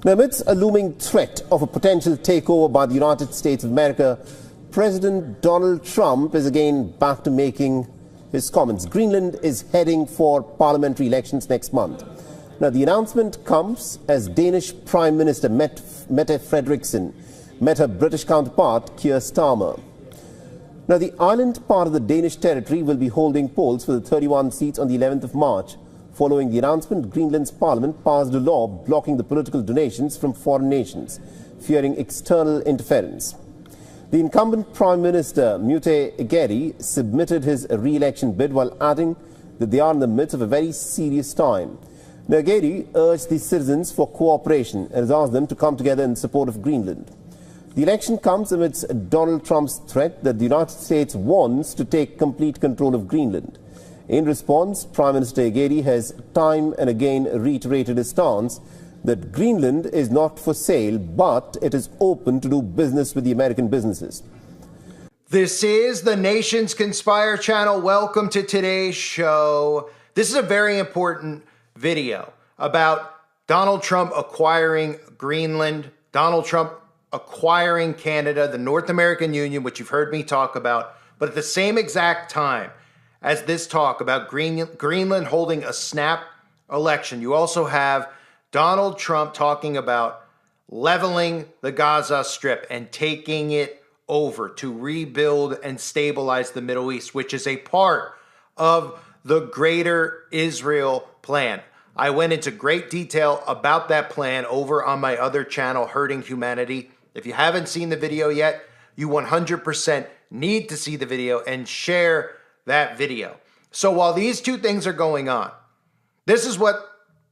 Now, amidst a looming threat of a potential takeover by the United States of America, President Donald Trump is again back to making his comments. Greenland is heading for parliamentary elections next month. Now, the announcement comes as Danish Prime Minister Mette Frederiksen met her British counterpart, Keir Starmer. Now, the island part of the Danish territory will be holding polls for the 31 seats on the 11th of March. Following the announcement, Greenland's parliament passed a law blocking the political donations from foreign nations, fearing external interference. The incumbent Prime Minister, Mette Frederiksen, submitted his re-election bid while adding that they are in the midst of a very serious time. Now, Frederiksen urged the citizens for cooperation and has asked them to come together in support of Greenland. The election comes amidst Donald Trump's threat that the United States wants to take complete control of Greenland. In response, Prime Minister Frederiksen has time and again reiterated his stance that Greenland is not for sale, but it is open to do business with the American businesses. This is the Nations Conspire channel. Welcome to today's show. This is a very important video about Donald Trump acquiring Greenland, Donald Trump acquiring Canada, the North American Union, which you've heard me talk about. But at the same exact time as this talk about Greenland holding a snap election, you also have Donald Trump talking about leveling the Gaza Strip and taking it over to rebuild and stabilize the Middle East, which is a part of the Greater Israel plan. I went into great detail about that plan over on my other channel, Hurting Humanity. If you haven't seen the video yet, you 100% need to see the video and share that video. So while these two things are going on, this is what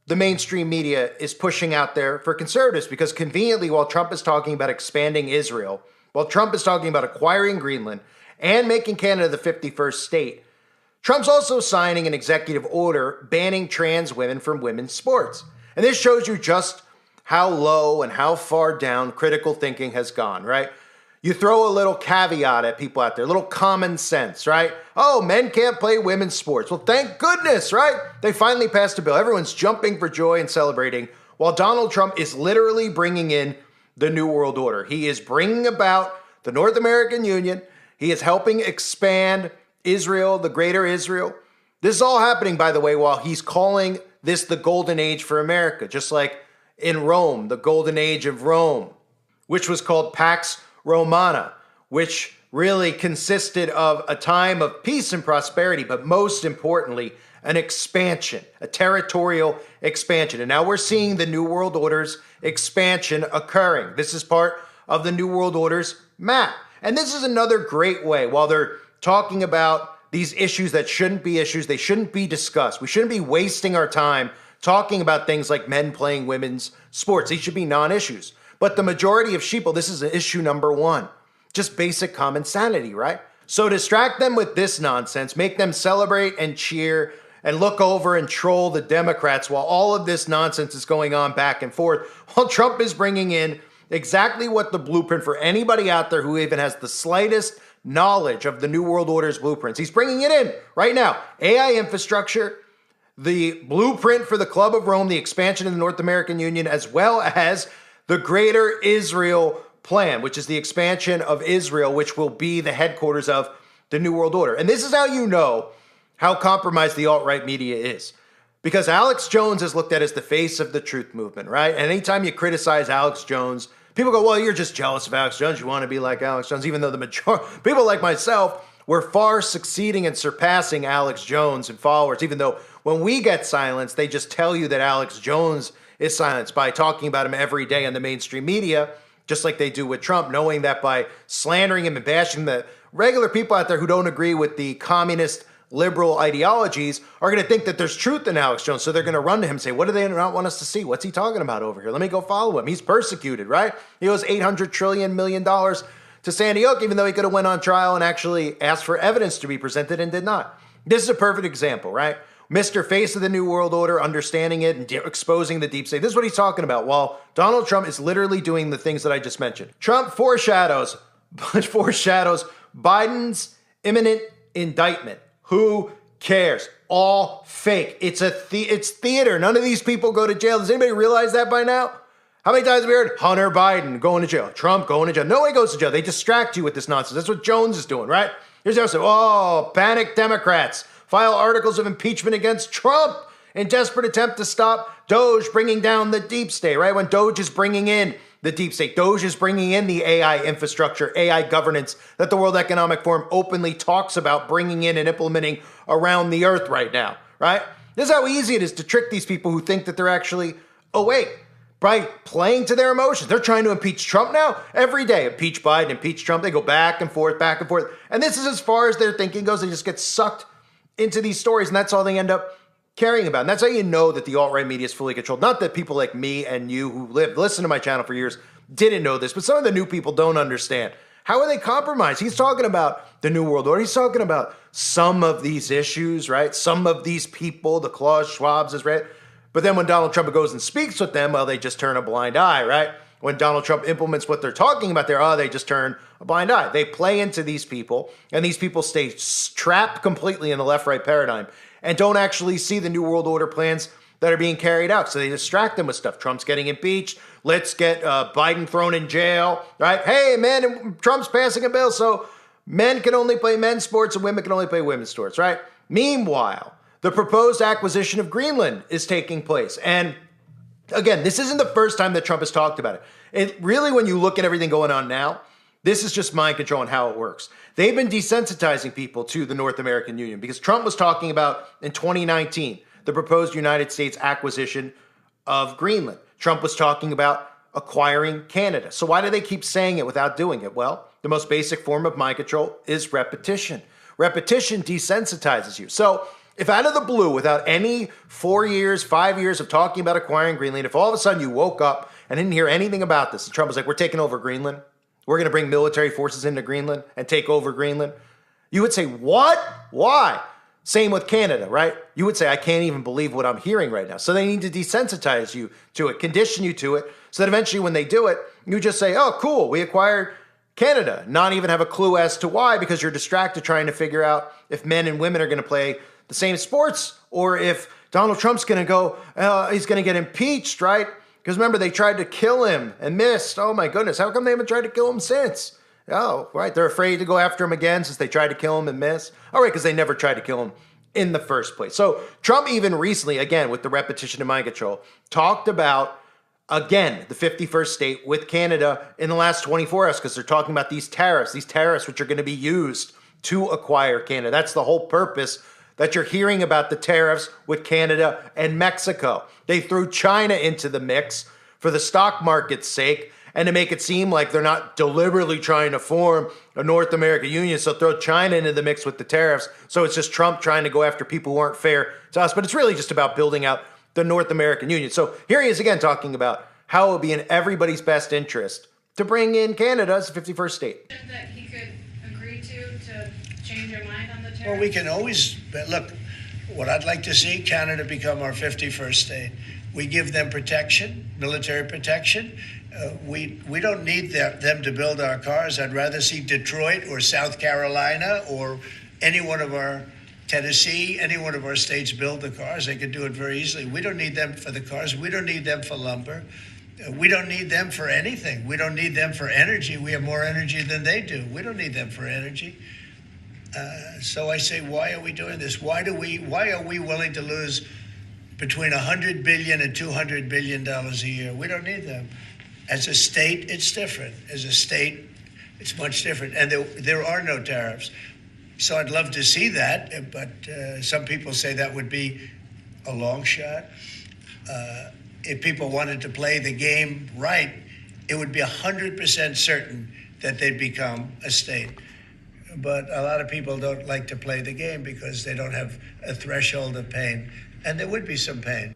the mainstream media is pushing out there for conservatives, because conveniently, while Trump is talking about expanding Israel, while Trump is talking about acquiring Greenland and making Canada the 51st state, Trump's also signing an executive order banning trans women from women's sports. And this shows you just how low and how far down critical thinking has gone, right? You throw a little caveat at people out there, a little common sense, right? Oh, men can't play women's sports. Well, thank goodness, right? They finally passed a bill. Everyone's jumping for joy and celebrating, while Donald Trump is literally bringing in the New World Order. He is bringing about the North American Union. He is helping expand Israel, the Greater Israel. This is all happening, by the way, while he's calling this the Golden Age for America, just like in Rome, the Golden Age of Rome, which was called Pax Romana, which really consisted of a time of peace and prosperity, but most importantly, an expansion, a territorial expansion. And now we're seeing the New World Order's expansion occurring. This is part of the New World Order's map. And this is another great way, while they're talking about these issues that shouldn't be issues, they shouldn't be discussed. We shouldn't be wasting our time talking about things like men playing women's sports. These should be non-issues. But the majority of sheeple, this is issue number one. Just basic common sanity, right? So distract them with this nonsense, make them celebrate and cheer and look over and troll the Democrats while all of this nonsense is going on back and forth, while Trump is bringing in exactly what the blueprint for anybody out there who even has the slightest knowledge of the New World Order's blueprints. He's bringing it in right now. AI infrastructure, the blueprint for the Club of Rome, the expansion of the North American Union, as well as the Greater Israel plan, which is the expansion of Israel, which will be the headquarters of the New World Order. And this is how you know how compromised the alt-right media is. Because Alex Jones is looked at as the face of the truth movement, right? And anytime you criticize Alex Jones, people go, well, you're just jealous of Alex Jones. You want to be like Alex Jones, even though the majority, people like myself, we're far succeeding and surpassing Alex Jones in followers, even though when we get silenced, they just tell you that Alex Jones is silenced by talking about him every day in the mainstream media, just like they do with Trump, knowing that by slandering him and bashing the regular people out there who don't agree with the communist liberal ideologies are going to think that there's truth in Alex Jones. So they're going to run to him and say, what do they not want us to see? What's he talking about over here? Let me go follow him. He's persecuted, right? He owes $800 million to Sandy Hook, even though he could have went on trial and actually asked for evidence to be presented and did not. This is a perfect example, right? Mr. Face of the New World Order, understanding it and exposing the deep state. This is what he's talking about, while Donald Trump is literally doing the things that I just mentioned. Trump foreshadows Biden's imminent indictment. Who cares? All fake. It's theater. None of these people go to jail. Does anybody realize that by now? How many times have we heard Hunter Biden going to jail, Trump going to jail? Nobody goes to jail. They distract you with this nonsense. That's what Jones is doing, right? Here's the other side. Oh, panic Democrats file articles of impeachment against Trump in desperate attempt to stop Doge bringing down the deep state, right? When Doge is bringing in the deep state, Doge is bringing in the AI infrastructure, AI governance that the World Economic Forum openly talks about bringing in and implementing around the earth right now, right? This is how easy it is to trick these people who think that they're actually awake by playing to their emotions. They're trying to impeach Trump now every day. Impeach Biden, impeach Trump. They go back and forth, back and forth. And this is as far as their thinking goes. They just get sucked into these stories, and that's all they end up caring about. And that's how you know that the alt-right media is fully controlled. Not that people like me and you who listen to my channel for years didn't know this, but some of the new people don't understand. How are they compromised? He's talking about the New World Order. He's talking about some of these issues, right? Some of these people, the Klaus Schwabs is right. But then when Donald Trump goes and speaks with them, well, they just turn a blind eye, right? When Donald Trump implements what they're talking about there, they just turn a blind eye. They play into these people, and these people stay trapped completely in the left-right paradigm and don't actually see the New World Order plans that are being carried out. So they distract them with stuff. Trump's getting impeached. Let's get Biden thrown in jail, right? Hey, man, Trump's passing a bill, so men can only play men's sports and women can only play women's sports, right? Meanwhile, the proposed acquisition of Greenland is taking place. And again, this isn't the first time that Trump has talked about it. It really, when you look at everything going on now, this is just mind control and how it works. They've been desensitizing people to the North American Union because Trump was talking about, in 2019, the proposed United States acquisition of Greenland. Trump was talking about acquiring Canada. So why do they keep saying it without doing it? Well, the most basic form of mind control is repetition. Repetition desensitizes you. So if out of the blue, without any 4 years, 5 years of talking about acquiring Greenland, if all of a sudden you woke up and didn't hear anything about this, and Trump was like, we're taking over Greenland, we're going to bring military forces into Greenland and take over Greenland, you would say, what? Why? Same with Canada, right? You would say, I can't even believe what I'm hearing right now. So they need to desensitize you to it, condition you to it, so that eventually when they do it, you just say, oh, cool, we acquired Canada. Not even have a clue as to why, because you're distracted trying to figure out if men and women are going to play the same sports, or if Donald Trump's going to go, he's going to get impeached, right? Because remember, they tried to kill him and missed. Oh my goodness, how come they haven't tried to kill him since? Oh, right, they're afraid to go after him again since they tried to kill him and miss. All right, because they never tried to kill him in the first place. So Trump even recently, again, with the repetition of mind control, talked about, again, the 51st state with Canada in the last 24 hours, because they're talking about these tariffs which are going to be used to acquire Canada. That's the whole purpose that you're hearing about the tariffs with Canada and Mexico. They threw China into the mix for the stock market's sake and to make it seem like they're not deliberately trying to form a North American Union. So throw China into the mix with the tariffs. So it's just Trump trying to go after people who aren't fair to us. But it's really just about building out the North American Union. So here he is again talking about how it would be in everybody's best interest to bring in Canada as the 51st state. That he could agree to change your mind on the tariff? Well, we can always, look, what I'd like to see, Canada become our 51st state. We give them protection, military protection. We don't need them to build our cars. I'd rather see Detroit or South Carolina or any one of our, Tennessee, any one of our states build the cars. They could do it very easily. We don't need them for the cars. We don't need them for lumber. We don't need them for anything. We don't need them for energy. We have more energy than they do. We don't need them for energy. So I say, why are we doing this? Why are we willing to lose between $100 billion and $200 billion a year? We don't need them. As a state, it's different. As a state, it's much different. And there are no tariffs. So I'd love to see that, but some people say that would be a long shot. If people wanted to play the game right, it would be 100% certain that they'd become a state. But a lot of people don't like to play the game because they don't have a threshold of pain. And there would be some pain.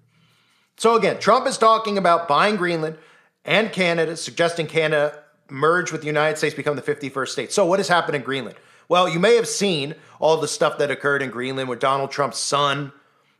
So again, Trump is talking about buying Greenland and Canada, suggesting Canada merge with the United States, become the 51st state. So what has happened in Greenland? Well, you may have seen all the stuff that occurred in Greenland with Donald Trump's son,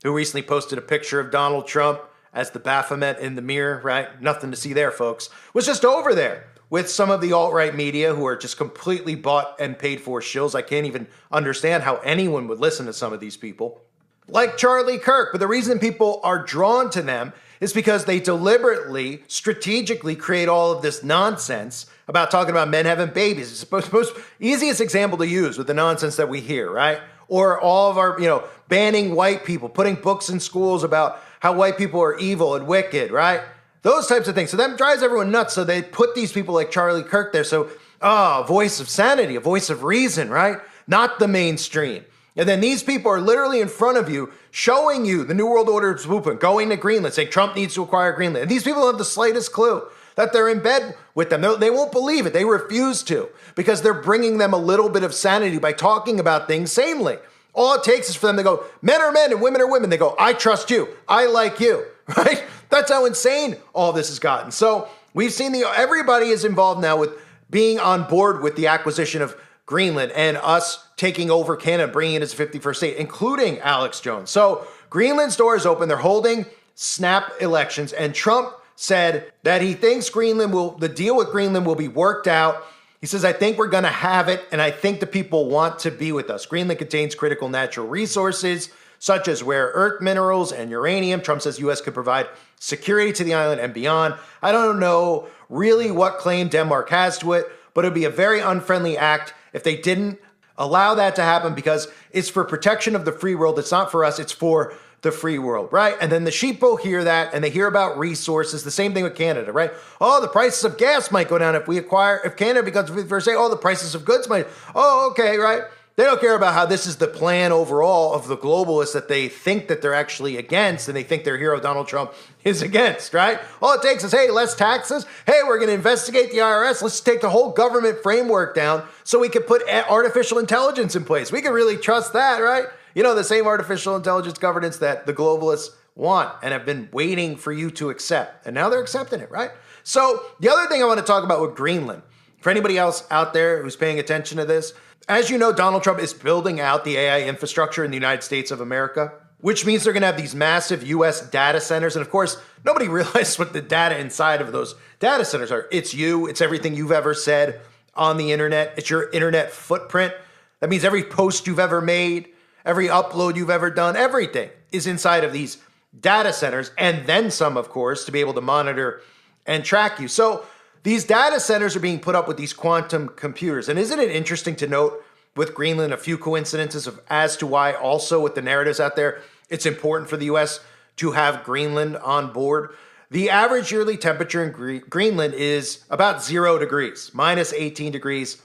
who recently posted a picture of Donald Trump as the Baphomet in the mirror, right? Nothing to see there, folks. Was just over there with some of the alt-right media who are just completely bought and paid for shills. I can't even understand how anyone would listen to some of these people. Like Charlie Kirk. But the reason people are drawn to them is because they deliberately, strategically create all of this nonsense about talking about men having babies. It's supposed easiest example to use with the nonsense that we hear, right? Or all of our, banning white people, putting books in schools about how white people are evil and wicked, right? Those types of things. So that drives everyone nuts. So they put these people like Charlie Kirk there. So, a voice of sanity, a voice of reason, right? Not the mainstream. And then these people are literally in front of you, showing you the New World Order blueprint, going to Greenland, saying Trump needs to acquire Greenland. And these people don't have the slightest clue that they're in bed with them. They won't believe it. They refuse to, because they're bringing them a little bit of sanity by talking about things sanely. All it takes is for them to go, men are men and women are women. They go, I trust you. I like you, right? That's how insane all this has gotten. So we've seen everybody is involved now with being on board with the acquisition of Greenland and us taking over Canada, bringing it as a 51st state, including Alex Jones. So Greenland's door is open. They're holding snap elections, and Trump said that he thinks the deal with Greenland will be worked out. He says, I think we're going to have it, and I think the people want to be with us. Greenland contains critical natural resources, such as rare earth minerals and uranium. Trump says U.S. could provide security to the island and beyond. I don't know really what claim Denmark has to it, but it would be a very unfriendly act if they didn't allow that to happen, because it's for protection of the free world. It's not for us. It's for the free world, right? And then the sheeple hear that, and they hear about resources. The same thing with Canada, right? Oh, the prices of gas might go down if Canada becomes 51st state. Oh, the prices of goods might. Oh, okay, right? They don't care about how this is the plan overall of the globalists that they think that they're actually against, and they think their hero Donald Trump is against, right? All it takes is, hey, less taxes. Hey, we're going to investigate the IRS. Let's take the whole government framework down so we can put artificial intelligence in place. We can really trust that, right? The same artificial intelligence governance that the globalists want and have been waiting for you to accept. And now they're accepting it, right? So the other thing I want to talk about with Greenland, for anybody else out there who's paying attention to this, as you know, Donald Trump is building out the AI infrastructure in the United States of America, which means they're going to have these massive U.S. data centers. And of course, nobody realizes what the data inside of those data centers are. It's you. It's everything you've ever said on the internet. It's your internet footprint. That means every post you've ever made, every upload you've ever done, everything is inside of these data centers, and then some, of course, to be able to monitor and track you. So these data centers are being put up with these quantum computers. And isn't it interesting to note with Greenland a few coincidences as to why also with the narratives out there, it's important for the U.S. to have Greenland on board? The average yearly temperature in Greenland is about 0 degrees, minus 18 degrees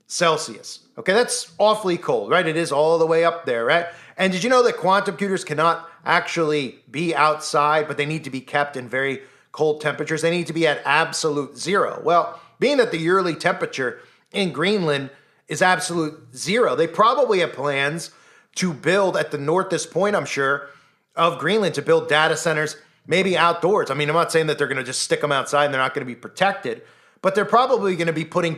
Celsius. Okay, that's awfully cold, right? It is all the way up there, right? And did you know that quantum computers cannot actually be outside, but they need to be kept in very cold temperatures? They need to be at absolute 0. Well, being that the yearly temperature in Greenland is absolute 0, they probably have plans to build at the northest point, I'm sure, of Greenland, to build data centers, maybe outdoors. I mean, I'm not saying that they're going to just stick them outside and they're not going to be protected, but they're probably going to be putting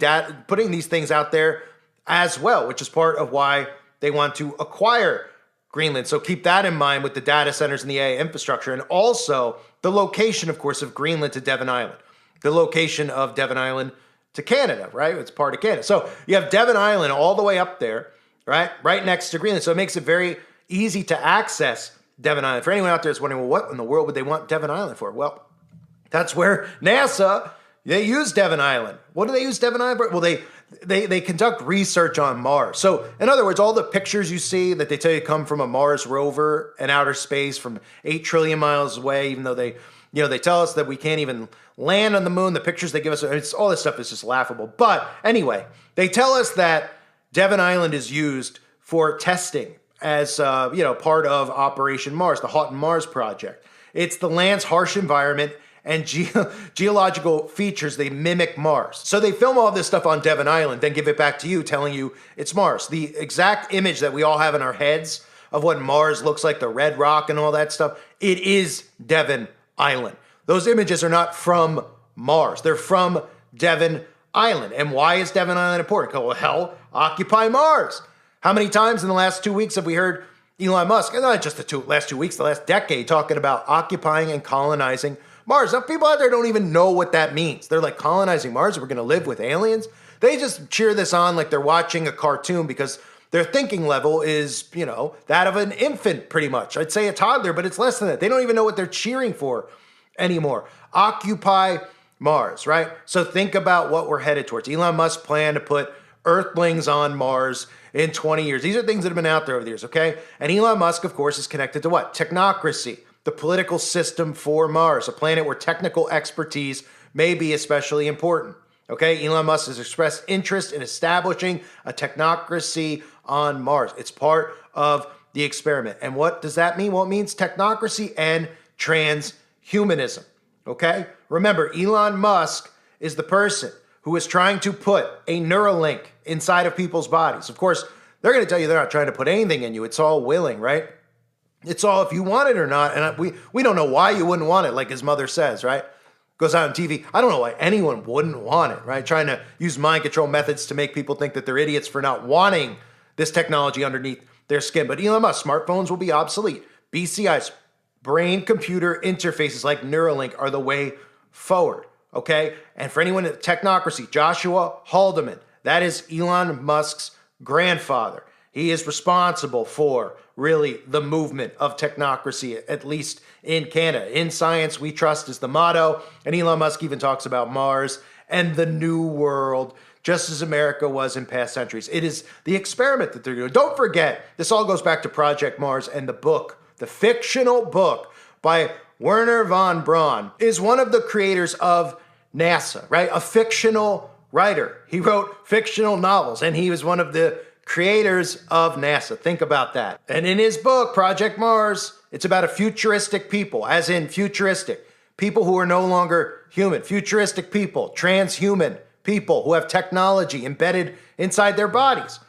these things out there as well, which is part of why they want to acquire Greenland. So keep that in mind with the data centers and the AI infrastructure, and also the location, of course, of Greenland to Devon Island, the location of Devon Island to Canada, right? It's part of Canada. So you have Devon Island all the way up there, right next to Greenland. So it makes it very easy to access Devon Island. For anyone out there that's wondering, well, what in the world would they want Devon Island for? Well, that's where NASA, they use Devon Island. What do they use Devon Island for? Well, they conduct research on Mars. So in other words, all the pictures you see that they tell you come from a Mars rover in outer space from 8 trillion miles away, even though they tell us that we can't even land on the moon. The pictures they give us, all this stuff is just laughable. But anyway, they tell us that Devon Island is used for testing as part of Operation Mars, the Houghton Mars project. It's the land's harsh environment and geological features, they mimic Mars. So they film all this stuff on Devon Island, then give it back to you, telling you it's Mars. The exact image that we all have in our heads of what Mars looks like, the red rock and all that stuff, it is Devon Island. Those images are not from Mars. They're from Devon Island. And why is Devon Island important? Well, hell, occupy Mars. How many times in the last 2 weeks have we heard Elon Musk, and not just the last 2 weeks, the last decade, talking about occupying and colonizing Mars? Now, people out there don't even know what that means. They're like, colonizing Mars? We're going to live with aliens? They just cheer this on like they're watching a cartoon because their thinking level is, that of an infant, pretty much. I'd say a toddler, but it's less than that. They don't even know what they're cheering for anymore. Occupy Mars, right? So think about what we're headed towards. Elon Musk plan to put Earthlings on Mars in 20 years. These are things that have been out there over the years, okay? And Elon Musk, of course, is connected to what? Technocracy, the political system for Mars, a planet where technical expertise may be especially important, okay? Elon Musk has expressed interest in establishing a technocracy on Mars. It's part of the experiment. And what does that mean? Well, it means technocracy and transhumanism, okay? Remember, Elon Musk is the person who is trying to put a Neuralink inside of people's bodies. Of course, they're going to tell you they're not trying to put anything in you. It's all willing, right? It's all if you want it or not. And we don't know why you wouldn't want it, like his mother says, right? Goes out on TV. I don't know why anyone wouldn't want it, right? Trying to use mind control methods to make people think that they're idiots for not wanting this technology underneath their skin. But Elon Musk, smartphones will be obsolete. BCIs, brain-computer interfaces like Neuralink are the way forward, okay? And for anyone at Technocracy, Joshua Haldeman, that is Elon Musk's grandfather. He is responsible for really the movement of technocracy, at least in Canada. In science, we trust is the motto. And Elon Musk even talks about Mars and the new world, just as America was in past centuries. It is the experiment that they're doing. Don't forget, this all goes back to Project Mars and the book, the fictional book by Wernher von Braun, is one of the creators of NASA, right? A fictional writer. He wrote fictional novels, and he was one of the creators of NASA. Think about that. And in his book, Project Mars, it's about a futuristic people, as in futuristic, people who are no longer human, futuristic people, transhuman people who have technology embedded inside their bodies.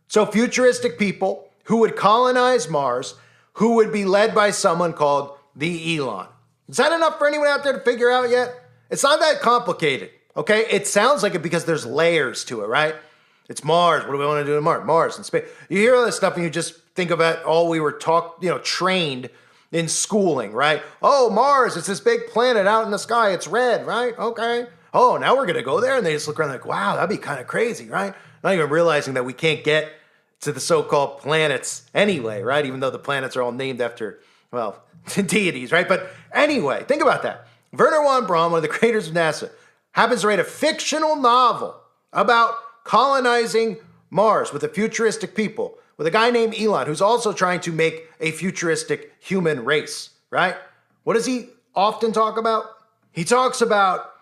So futuristic people who would colonize Mars, who would be led by someone called the Elon. Is that enough for anyone out there to figure out yet? It's not that complicated, okay? It sounds like it because there's layers to it, right? It's Mars. What do we want to do to Mars? Mars and space. You hear all this stuff and you just think about all we were trained in schooling, right? Oh, Mars, it's this big planet out in the sky. It's red, right? Okay. Oh, now we're going to go there. And they just look around like, wow, that'd be kind of crazy, right? Not even realizing that we can't get to the so-called planets anyway, right? Even though the planets are all named after, well, deities, right? But anyway, think about that. Wernher von Braun, one of the creators of NASA, happens to write a fictional novel about colonizing Mars with a futuristic people, with a guy named Elon, who's also trying to make a futuristic human race, right? What does he often talk about? He talks about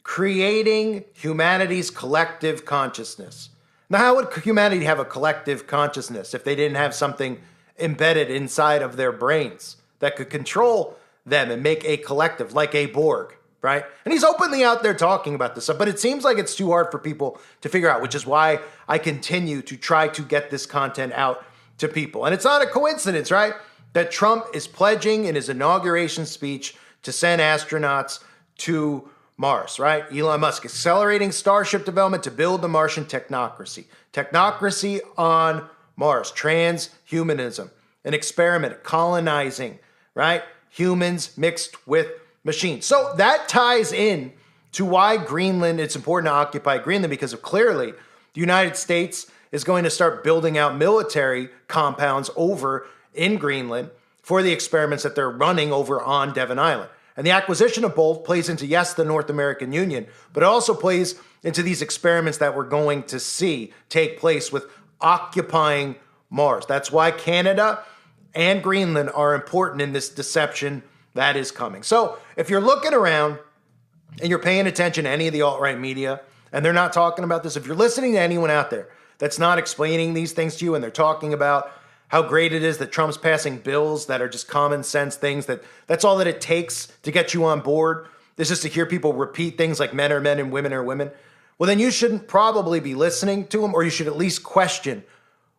creating humanity's collective consciousness. Now, how would humanity have a collective consciousness if they didn't have something embedded inside of their brains that could control them and make a collective, like a Borg, right? And he's openly out there talking about this stuff, but it seems like it's too hard for people to figure out, which is why I continue to try to get this content out to people. And it's not a coincidence, right, that Trump is pledging in his inauguration speech to send astronauts to Mars, right? Elon Musk accelerating Starship development to build the Martian technocracy. Technocracy on Mars, transhumanism, an experiment, colonizing, right? Humans mixed with machines. So that ties in to why Greenland, it's important to occupy Greenland, because of clearly the United States is going to start building out military compounds over in Greenland for the experiments that they're running over on Devon Island. And the acquisition of both plays into, yes, the North American Union, but it also plays into these experiments that we're going to see take place with occupying Mars. That's why Canada and Greenland are important in this deception that is coming. So if you're looking around and you're paying attention to any of the alt-right media and they're not talking about this, if you're listening to anyone out there that's not explaining these things to you and they're talking about how great it is that Trump's passing bills that are just common sense things, that's all that it takes to get you on board, is just to hear people repeat things like men are men and women are women, well, then you shouldn't probably be listening to them, or you should at least question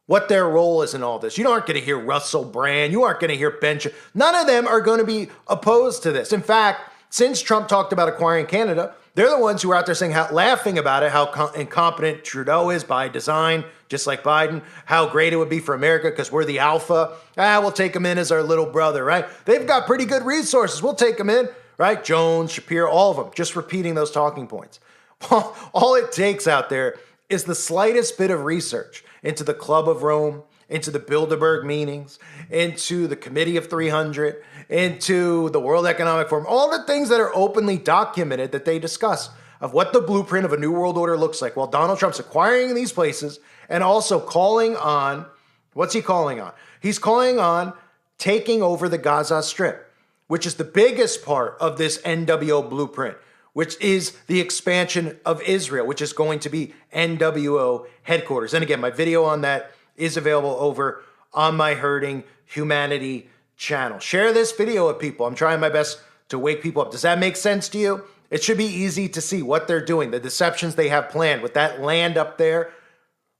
what their role is in all this. You aren't going to hear Russell Brand. You aren't going to hear Ben. None of them are going to be opposed to this. In fact, since Trump talked about acquiring Canada, they're the ones who are out there saying, laughing about it, how incompetent Trudeau is by design, just like Biden, how great it would be for America because we're the alpha. We'll take him in as our little brother, right? They've got pretty good resources. We'll take him in, right? Jones, Shapiro, all of them, just repeating those talking points. All it takes out there is the slightest bit of research into the Club of Rome, into the Bilderberg meetings, into the Committee of 300, into the World Economic Forum, all the things that are openly documented that they discuss of what the blueprint of a new world order looks like. Well, Donald Trump's acquiring these places and also calling on, what's he calling on? He's calling on taking over the Gaza Strip, which is the biggest part of this NWO blueprint, which is the expansion of Israel, which is going to be NWO headquarters. And again, my video on that is available over on my Hurting Humanity channel. Share this video with people. I'm trying my best to wake people up. Does that make sense to you? It should be easy to see what they're doing, the deceptions they have planned with that land up there,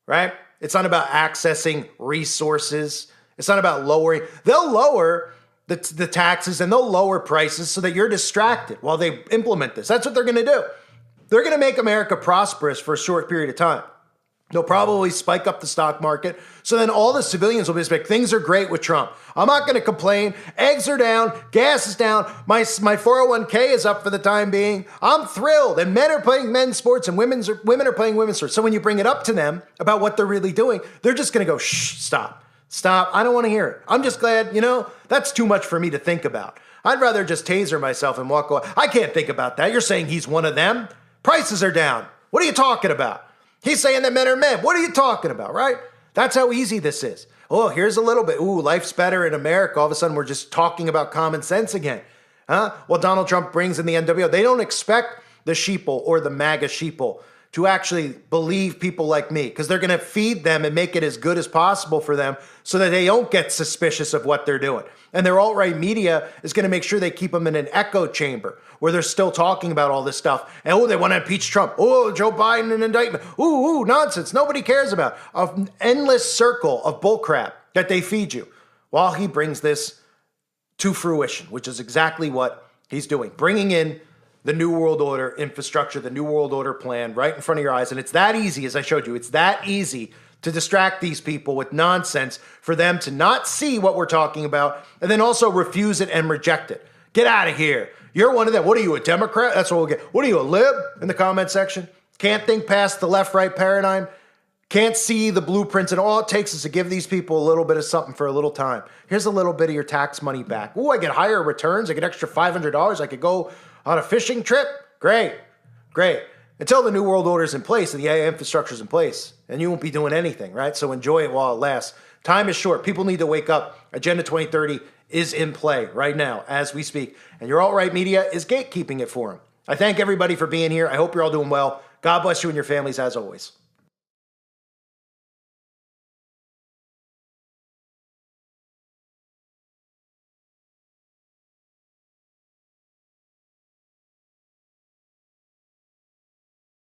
right? It's not about accessing resources. It's not about lowering. They'll lower the taxes and they'll lower prices so that you're distracted while they implement this. That's what they're going to do. They're going to make America prosperous for a short period of time. They'll probably spike up the stock market. So then all the civilians will be like, things are great with Trump. I'm not going to complain. Eggs are down. Gas is down. My 401k is up for the time being. I'm thrilled. And men are playing men's sports and women are playing women's sports. So when you bring it up to them about what they're really doing, they're just going to go, shh, stop. Stop. I don't want to hear it. I'm just glad, that's too much for me to think about. I'd rather just taser myself and walk away. I can't think about that. You're saying he's one of them. Prices are down. What are you talking about? He's saying that men are men. What are you talking about, right? That's how easy this is. Oh, here's a little bit. Ooh, life's better in America. All of a sudden, we're just talking about common sense again. Huh? Well, Donald Trump brings in the NWO. They don't expect the sheeple or the MAGA sheeple to actually believe people like me because they're going to feed them and make it as good as possible for them so that they don't get suspicious of what they're doing. And their alt-right media is going to make sure they keep them in an echo chamber where they're still talking about all this stuff. And, they want to impeach Trump. Oh, Joe Biden, an indictment. Ooh, nonsense. Nobody cares about. An endless circle of bullcrap that they feed you while he brings this to fruition, which is exactly what he's doing. Bringing in the New World Order infrastructure, the New World Order plan right in front of your eyes. And it's that easy, as I showed you, it's that easy to distract these people with nonsense for them to not see what we're talking about and then also refuse it and reject it. Get out of here. You're one of them. What are you, a Democrat? That's what we'll get. What are you, a lib? In the comment section. Can't think past the left-right paradigm. Can't see the blueprints. And all it takes is to give these people a little bit of something for a little time. Here's a little bit of your tax money back. Ooh, I get higher returns. I get extra $500. I could go on a fishing trip? Great. Until the New World Order is in place and the AI infrastructure is in place, and you won't be doing anything, right? So enjoy it while it lasts. Time is short. People need to wake up. Agenda 2030 is in play right now as we speak, and your alt-right media is gatekeeping it for them. I thank everybody for being here. I hope you're all doing well. God bless you and your families as always.